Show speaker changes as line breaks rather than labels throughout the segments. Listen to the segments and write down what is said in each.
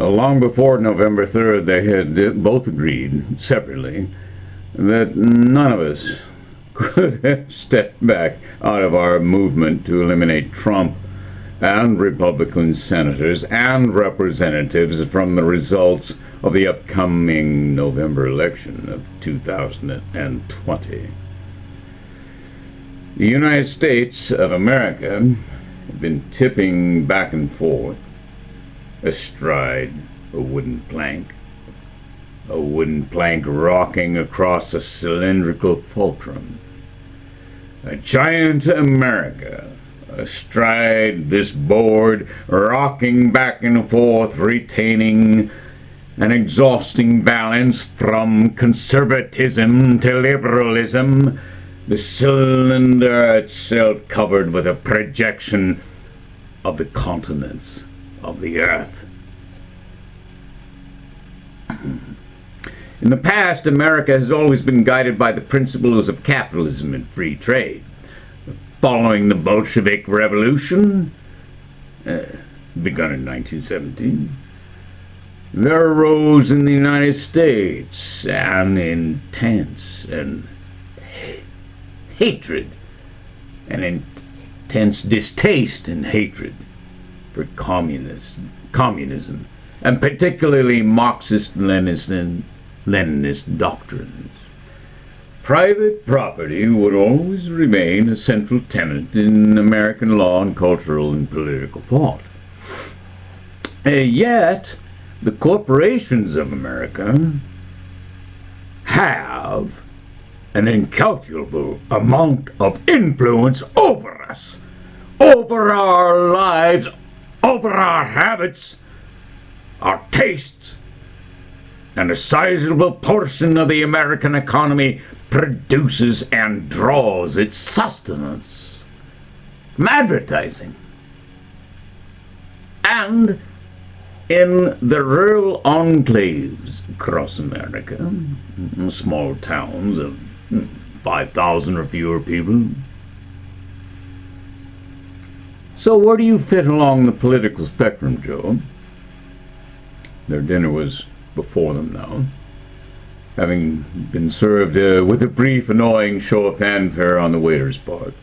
Long before November 3rd, they had both agreed, separately, that none of us could have stepped back out of our movement to eliminate Trump and Republican senators and representatives from the results of the upcoming November election of 2020. The United States of America had been tipping back and forth astride a wooden plank rocking across a cylindrical fulcrum. A giant America astride this board, rocking back and forth, retaining an exhausting balance from conservatism to liberalism, the cylinder itself covered with a projection of the continents of the earth. In the past, America has always been guided by the principles of capitalism and free trade. Following the Bolshevik Revolution, begun in 1917, there arose in the United States an intense and hatred, an intense distaste and hatred for communism, and particularly Marxist-Leninist doctrines. Private property would always remain a central tenet in American law and cultural and political thought. Yet, the corporations of America have an incalculable amount of influence over us, over our lives, over our habits, our tastes, and a sizable portion of the American economy produces and draws its sustenance from advertising. And in the rural enclaves across America, small towns of 5,000 or fewer people. So where do you fit along the political spectrum, Joe? Their dinner was before them now, having been served with a brief, annoying show of fanfare on the waiter's part.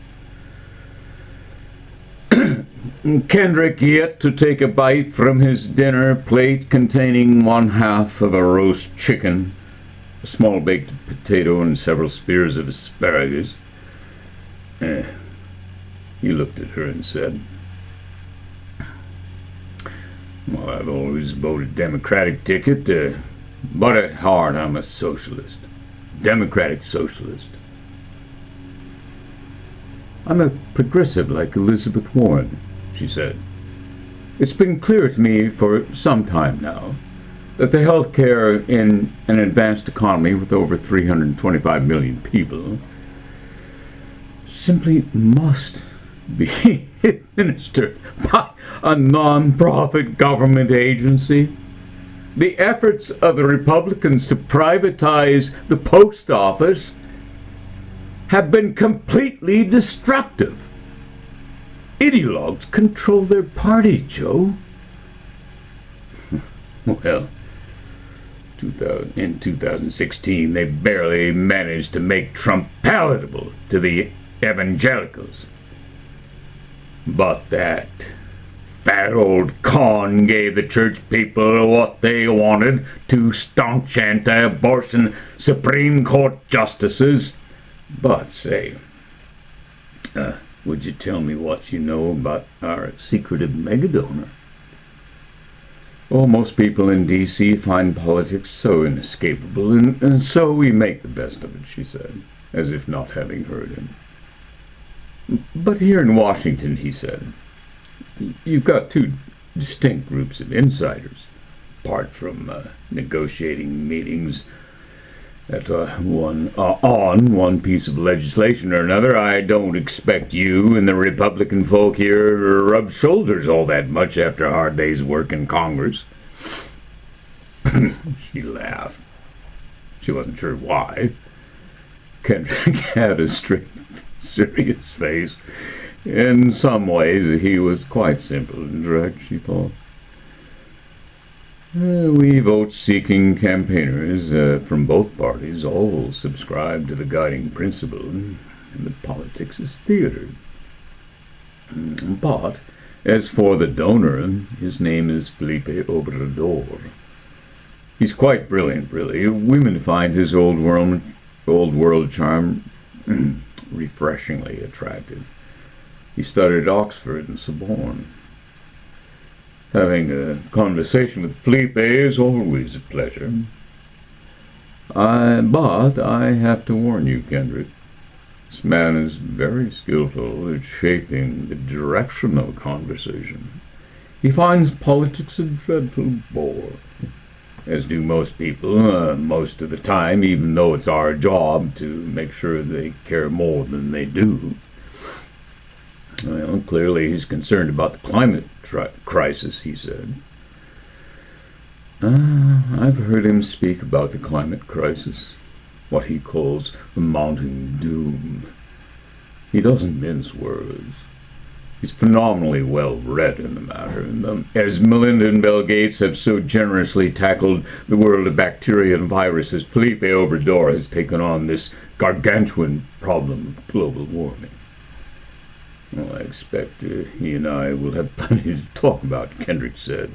Kendrick yet to take a bite from his dinner plate containing one half of a roast chicken, a small baked potato, and several spears of asparagus. He looked at her and said, "Well, I've always voted Democratic ticket, but at heart I'm a socialist. Democratic socialist. I'm a progressive like Elizabeth Warren," she said. "It's been clear to me for some time now that the healthcare in an advanced economy with over 325 million people simply must be administered by a non-profit government agency. The efforts of the Republicans to privatize the post office have been completely destructive. Ideologues control their party, Joe." Well, in 2016, they barely managed to make Trump palatable to the evangelicals. But that fat old con gave the church people what they wanted: two staunch anti-abortion Supreme Court justices. But say, would you tell me what you know about our secretive megadonor? Well, most people in D.C. find politics so inescapable, and so we make the best of it, she said, as if not having heard him. But here in Washington, he said, you've got two distinct groups of insiders, apart from negotiating meetings at on one piece of legislation or another. I don't expect you and the Republican folk here to rub shoulders all that much after a hard day's work in Congress. She laughed. She wasn't sure why. Kendrick had a straight, serious face. In some ways, he was quite simple and direct, she thought. We vote-seeking campaigners from both parties all subscribe to the guiding principle that politics is theater. But as for the donor, his name is Felipe Obrador. He's quite brilliant, really. Women find his old world charm refreshingly attractive. He studied at Oxford and Sorbonne. Having a conversation with Felipe is always a pleasure. But I have to warn you, Kendrick. This man is very skillful at shaping the direction of a conversation. He finds politics a dreadful bore, as do most people, most of the time, even though it's our job to make sure they care more than they do. Well, clearly he's concerned about the climate crisis, he said. I've heard him speak about the climate crisis, what he calls the mounting doom. He doesn't mince words. He's phenomenally well read in the matter, and as Melinda and Bill Gates have so generously tackled the world of bacteria and viruses, Felipe Obrador has taken on this gargantuan problem of global warming. Well, I expect he and I will have plenty to talk about, Kendrick said.